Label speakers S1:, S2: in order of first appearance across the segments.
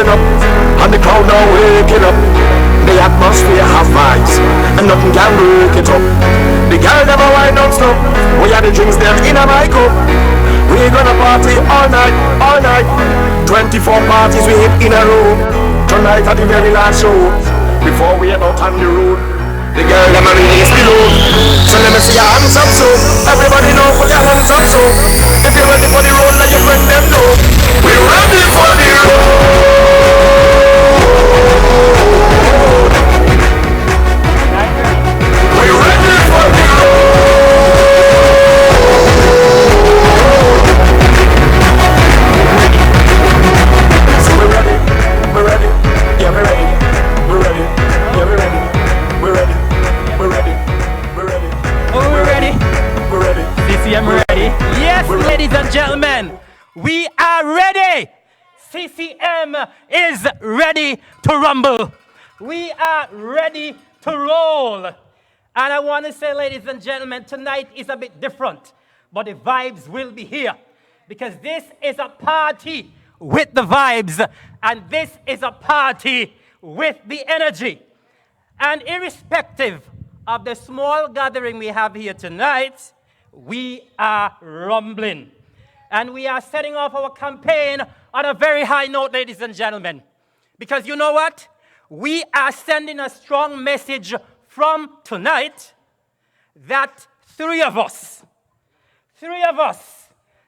S1: rising up, and the crowd now waking up. The atmosphere have vibes, and nothing can break it up. The girl never wind non-stop. We are the drinks them in a my cup. We gonna party all night, all night. 24 parties we hit in a row. Tonight at the very last show. Before we head out on the road, the girl them a release the load. So let me see your hands up so. Everybody know put your hands up so. If you're ready for the road, let your friend them know. We're ready for the road. We're ready for the road. So we're ready, we're ready, yeah we're ready, we're ready, yeah we're ready, we're ready, we're ready, we're ready.
S2: Oh, we're ready.
S1: We're ready.
S2: CCM ready. Yes, ladies and gentlemen, we are ready. CCM is ready to rumble. We are ready to roll. And I want to say, ladies and gentlemen, tonight is a bit different, but the vibes will be here because this is a party with the vibes, and this is a party with the energy. And irrespective of the small gathering we have here tonight, we are rumbling. And we are setting off our campaign on a very high note, ladies and gentlemen. Because you know what? We are sending a strong message from tonight that three of us,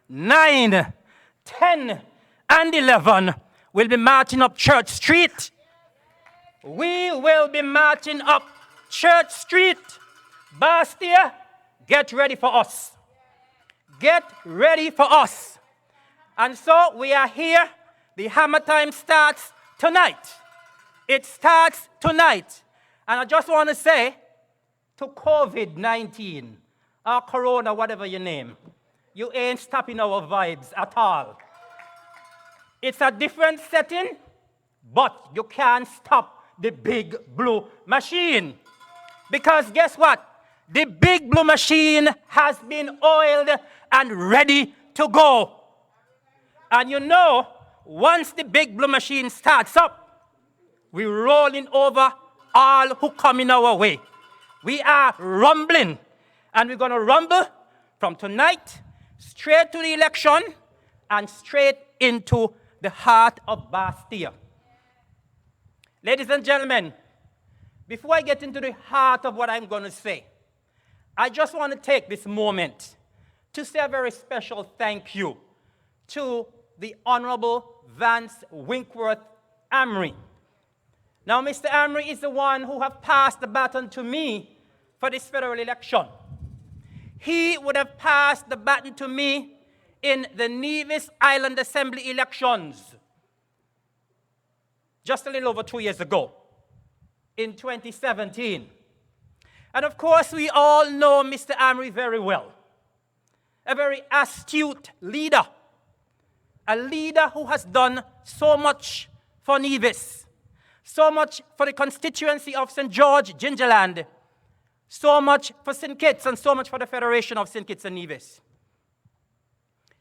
S2: 9, 10, and 11, will be marching up Church Street. We will be marching up Church Street. Bastia, get ready for us. Get ready for us. And so we are here. The hammer time starts tonight. It starts tonight. And I just want to say to COVID-19, or Corona, whatever your name, you ain't stopping our vibes at all. It's a different setting, but you can't stop the big blue machine. Because guess what? The big blue machine has been oiled and ready to go. And you know, once the big blue machine starts up, we're rolling over all who come in our way. We are rumbling, and we're going to rumble from tonight straight to the election and straight into the heart of Bastia. Ladies and gentlemen, before I get into the heart of what I'm going to say, I just want to take this moment to say a very special thank you to the Honorable Vance Winkworth Amry. Now, Mr. Amry is the one who have passed the baton to me for this federal election. He would have passed the baton to me in the Nevis Island Assembly elections just a little over 2 years ago, in 2017. And of course, we all know Mr. Amry very well. A very astute leader. A leader who has done so much for Nevis. So much for the constituency of St. George, Gingerland. So much for St. Kitts and so much for the Federation of St. Kitts and Nevis.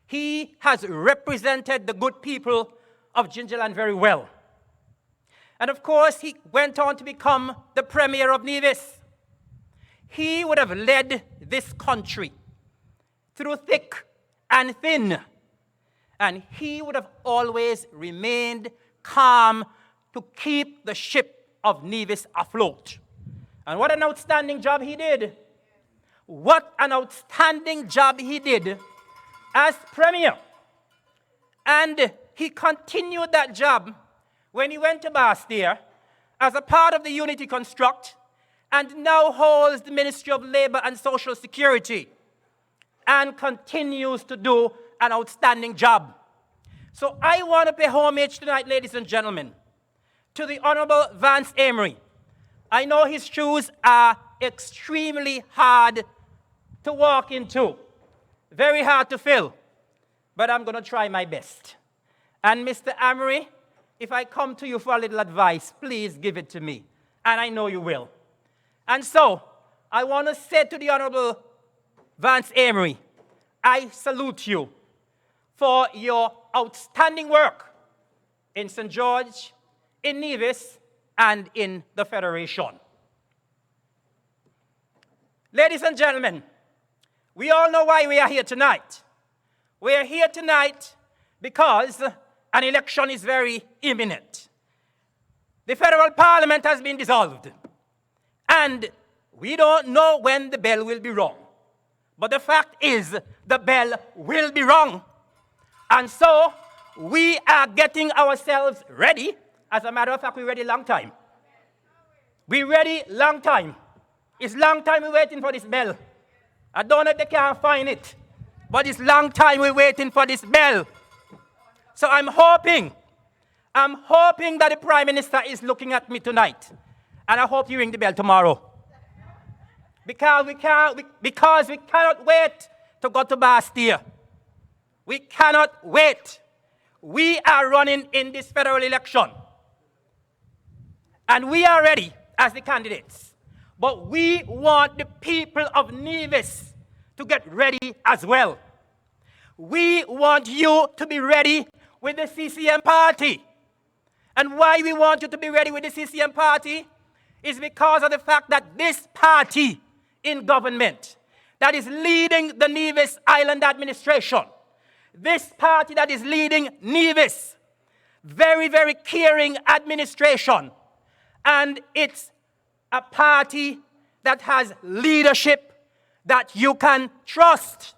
S2: He has represented the good people of Gingerland very well. And of course, he went on to become the Premier of Nevis. He would have led this country through thick and thin. And he would have always remained calm to keep the ship of Nevis afloat. And what an outstanding job he did. What an outstanding job he did as Premier. And he continued that job when he went to Bastia as a part of the Unity Construct and now holds the Ministry of Labor and Social Security and continues to do an outstanding job. So I want to pay homage tonight, ladies and gentlemen, to the Honorable Vance Amry. I know his shoes are extremely hard to walk into, very hard to fill, but I'm going to try my best. And Mr. Amry, if I come to you for a little advice, please give it to me, and I know you will. And so, I want to say to the Honorable Vance Amry, I salute you for your outstanding work in St. George, in Nevis, and in the Federation. Ladies and gentlemen, we all know why we are here tonight. We are here tonight because an election is very imminent. The federal parliament has been dissolved, and we don't know when the bell will be rung. But the fact is, the bell will be rung. And so, we are getting ourselves ready. As a matter of fact, we're ready a long time. We're ready long time. It's long time we're waiting for this bell. I don't know if they can find it, but it's long time we're waiting for this bell. So I'm hoping that the Prime Minister is looking at me tonight. And I hope you ring the bell tomorrow. Because we cannot wait to go to Bastille. We cannot wait. We are running in this federal election. And we are ready as the candidates. But we want the people of Nevis to get ready as well. We want you to be ready with the CCM party. And why we want you to be ready with the CCM party is because of the fact that this party in government that is leading the Nevis Island administration, this party that is leading Nevis, very, very caring administration, and it's a party that has leadership that you can trust.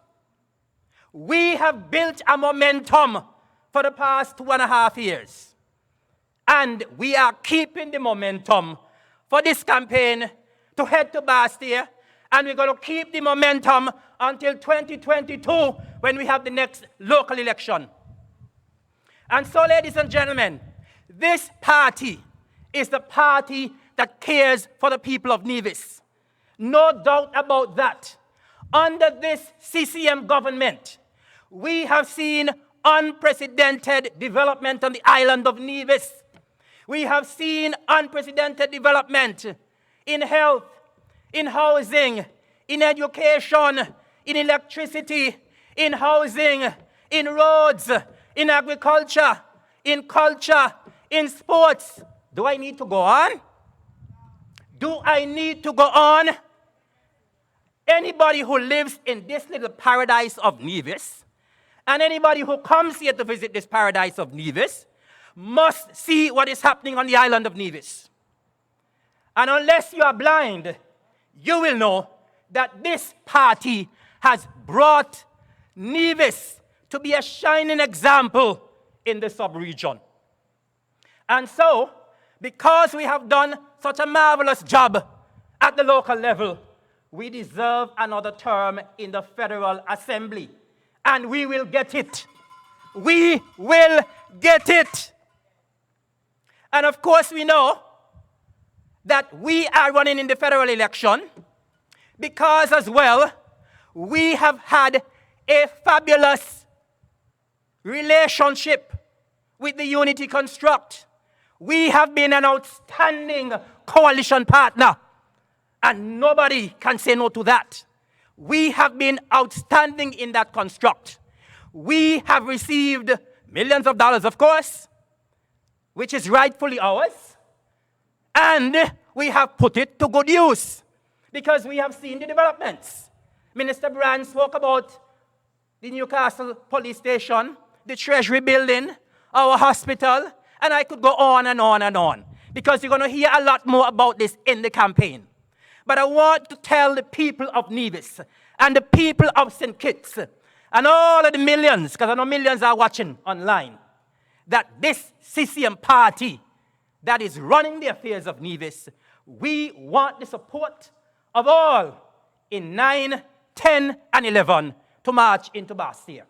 S2: We have built a momentum for the past 2.5 years. And we are keeping the momentum for this campaign to head to Bastille. And we're going to keep the momentum until 2022 when we have the next local election. And so, ladies and gentlemen, this party is the party that cares for the people of Nevis. No doubt about that. Under this CCM government, we have seen unprecedented development on the island of Nevis. We have seen unprecedented development in health, in housing, in education, in electricity, in housing, in roads, in agriculture, in culture, in sports. Do I need to go on? Do I need to go on? Anybody who lives in this little paradise of Nevis, and anybody who comes here to visit this paradise of Nevis, must see what is happening on the island of Nevis. And unless you are blind, you will know that this party has brought Nevis to be a shining example in the sub-region. And so, because we have done such a marvelous job at the local level, we deserve another term in the Federal Assembly. And we will get it. We will get it. And of course, we know that we are running in the federal election because as well, we have had a fabulous relationship with the Unity Construct. We have been an outstanding coalition partner, and nobody can say no to that. We have been outstanding in that construct. We have received millions of dollars, of course, which is rightfully ours, and we have put it to good use because we have seen the developments. Minister Brand spoke about the Newcastle police station, the Treasury building, our hospital, and I could go on and on and on because you're going to hear a lot more about this in the campaign. But I want to tell the people of Nevis and the people of St. Kitts and all of the millions, because I know millions are watching online, that this CCM party that is running the affairs of Nevis, we want the support of all in 9, 10, and 11 to march into Bastille.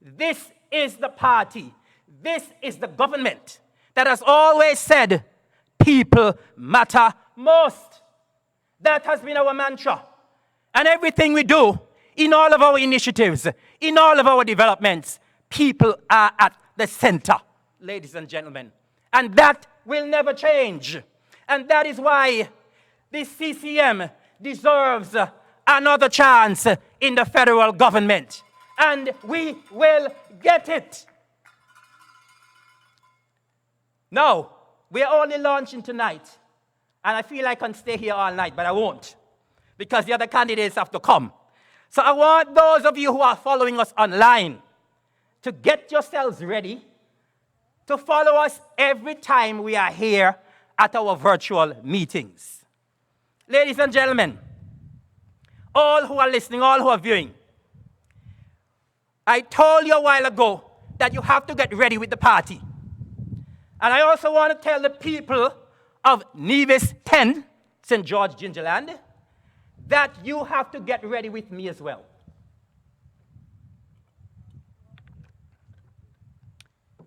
S2: This is the party, this is the government that has always said people matter most. That has been our mantra. And everything we do, in all of our initiatives, in all of our developments, people are at the center, ladies and gentlemen. And that will never change. And that is why the CCM deserves another chance in the federal government. And we will get it. Now, we're only launching tonight, and I feel I can stay here all night, but I won't, because the other candidates have to come. So I want those of you who are following us online to get yourselves ready to follow us every time we are here at our virtual meetings. Ladies and gentlemen, all who are listening, all who are viewing, I told you a while ago that you have to get ready with the party. And I also want to tell the people of Nevis 10, St. George Gingerland, that you have to get ready with me as well.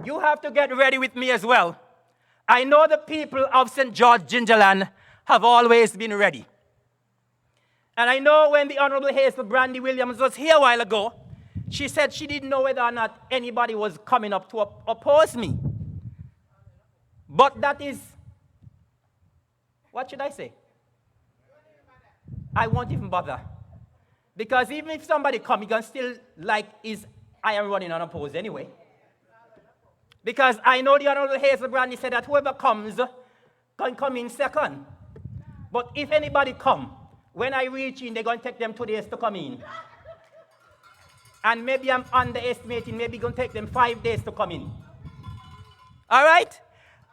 S2: You have to get ready with me as well. I know the people of St. George Gingerland have always been ready. And I know when the Honorable Hazel Brandy Williams was here a while ago, she said she didn't know whether or not anybody was coming up to oppose me. But that is, what should I say? I won't even bother. Because even if somebody comes, you can still I am running unopposed anyway. Because I know the Honorable Hazel Brandy said that whoever comes can come in second. But if anybody come, when I reach in, they're going to take them 2 days to come in. And maybe I'm underestimating, maybe it's going to take them 5 days to come in. All right?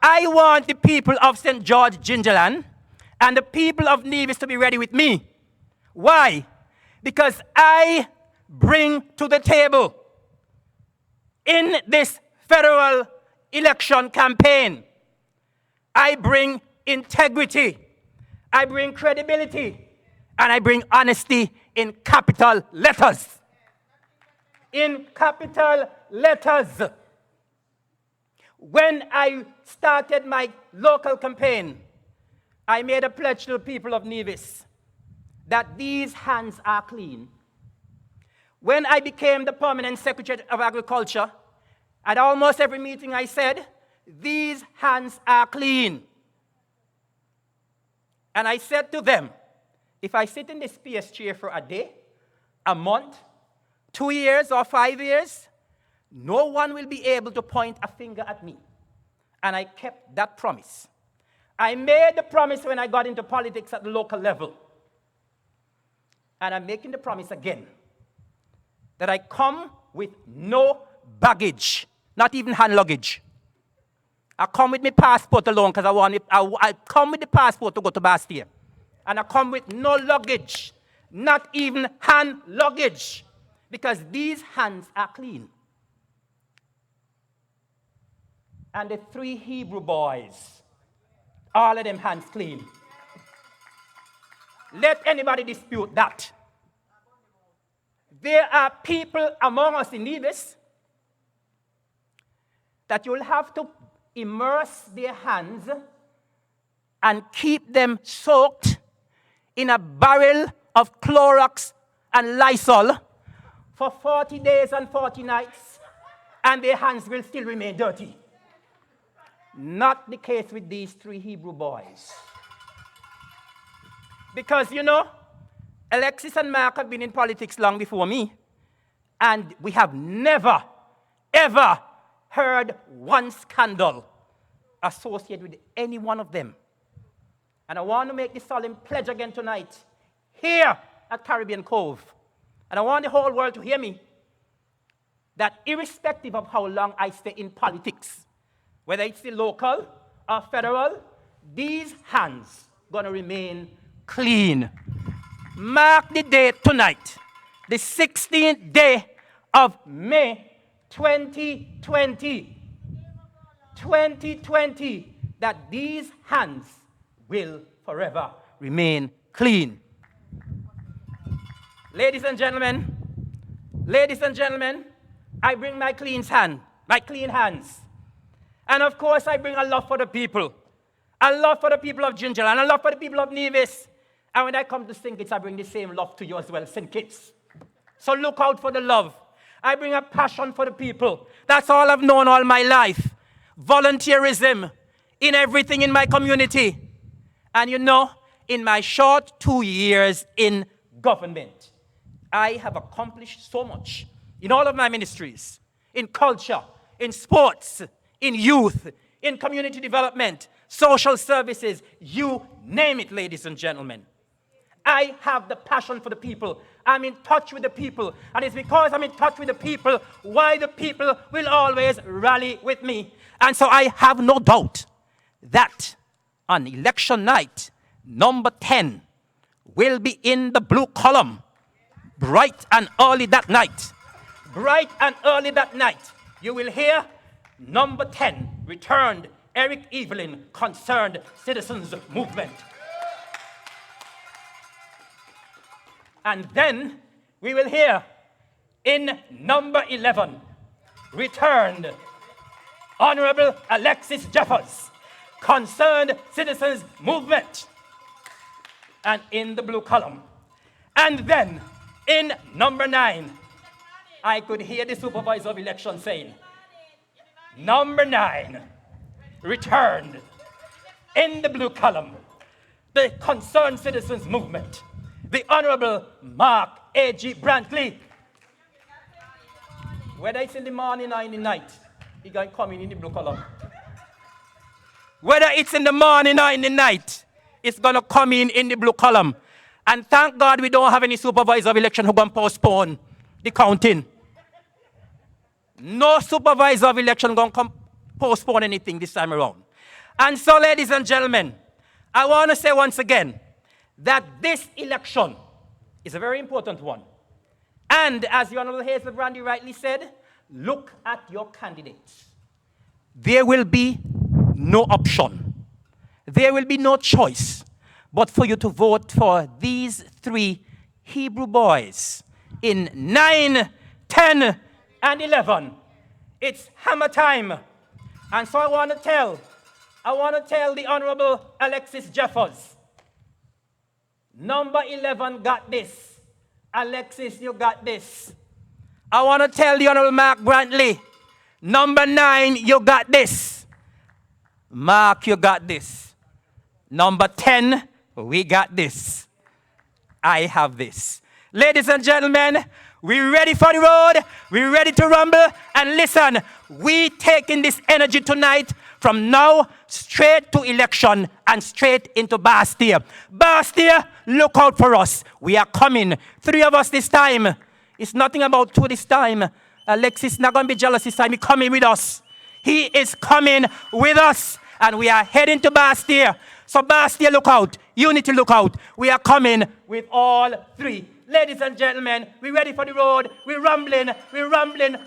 S2: I want the people of St. George Gingerland and the people of Nevis to be ready with me. Why? Because I bring to the table in this federal election campaign, I bring integrity, I bring credibility, and I bring honesty in capital letters. In capital letters. When I started my local campaign, I made a pledge to the people of Nevis that these hands are clean. When I became the permanent Secretary of Agriculture, at almost every meeting I said, these hands are clean. And I said to them, if I sit in this PS chair for a day, a month, 2 years or 5 years, no one will be able to point a finger at me. And I kept that promise. I made the promise when I got into politics at the local level. And I'm making the promise again, that I come with no baggage. Not even hand luggage. I come with my passport alone because I come with the passport to go to Bastia. And I come with no luggage, not even hand luggage, because these hands are clean. And the 3 Hebrew boys, all of them hands clean. Let anybody dispute that. There are people among us in Nevis that you'll have to immerse their hands and keep them soaked in a barrel of Clorox and Lysol for 40 days and 40 nights, and their hands will still remain dirty. Not the case with these 3 Hebrew boys. Because, Alexis and Mark have been in politics long before me, and we have never, ever heard one scandal associated with any one of them. And I want to make this solemn pledge again tonight, here at Caribbean Cove. And I want the whole world to hear me, that irrespective of how long I stay in politics, whether it's the local or federal, these hands going to remain clean. Mark the date tonight, the 16th day of May 2020, that these hands will forever remain clean. Ladies and gentlemen, I bring my clean hands. And of course, I bring a love for the people. A love for the people of Gingerland, and a love for the people of Nevis. And when I come to St. Kitts, I bring the same love to you as well, St. Kitts. So look out for the love. I bring a passion for the people. That's all I've known all my life. Volunteerism in everything in my community. And in my short 2 years in government, I have accomplished so much in all of my ministries, in culture, in sports, in youth, in community development, social services, you name it, ladies and gentlemen. I have the passion for the people. I'm in touch with the people. And it's because I'm in touch with the people why the people will always rally with me. And so I have no doubt that on election night, number 10 will be in the blue column bright and early that night. Bright and early that night, you will hear number 10 returned Eric Evelyn Concerned Citizens Movement. And then we will hear in number 11 returned Honorable Alexis Jeffers, Concerned Citizens Movement, and in the blue column. And then in number 9, I could hear the supervisor of election saying, number 9 returned in the blue column, the Concerned Citizens Movement, the Honorable Mark A.G. Brantley. Whether it's in the morning or in the night, he's going to come in the blue column. Whether it's in the morning or in the night, it's going to come in the blue column. And thank God we don't have any supervisor of election who going to postpone the counting. No supervisor of election going to postpone anything this time around. And so, ladies and gentlemen, I want to say once again that this election is a very important one. And as the Honorable Hazel Brandy rightly said, look at your candidates. There will be no option. There will be no choice but for you to vote for these 3 Hebrew boys in 9, 10, and 11. It's hammer time. And so I want to tell the Honorable Alexis Jeffers, number 11 got this. Alexis, you got this. I want to tell the Honorable Mark Brantley, number 9, you got this. Mark, you got this. Number 10, we got this. I have this. Ladies and gentlemen, we're ready for the road. We're ready to rumble. And listen, we taking this energy tonight from now straight to election and straight into Bastille. Bastille, look out for us. We are coming. 3 of us this time. It's nothing about 2 this time. Alexis is not going to be jealous this time. He's coming with us. He is coming with us. And we are heading to Bastille. So Bastille, look out. Unity, look out. We are coming with all 3. Ladies and gentlemen, we're ready for the road. We're rumbling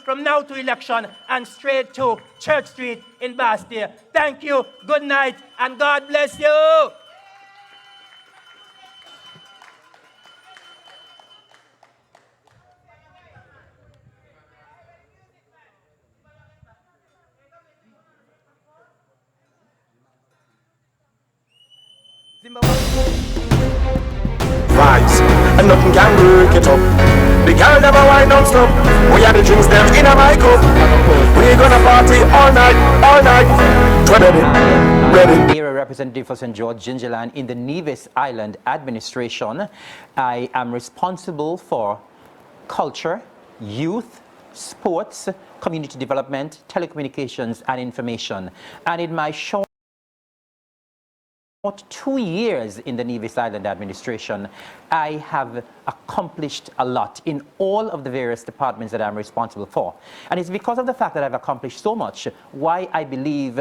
S2: from now to election and straight to Church Street in Bastille. Thank you, good night, and God bless you.
S1: Vibes, and nothing can break it up. The girl never wind don't stop. We are the drinks them in a my cup. We gonna party all night. Ready.
S3: Here, a representative for St. George Gingerland in the Nevis Island administration. I am responsible for culture, youth, sports, community development, telecommunications, and information. And in my short 2 years in the Nevis Island administration, I have accomplished a lot in all of the various departments that I'm responsible for. And it's because of the fact that I've accomplished so much why I believe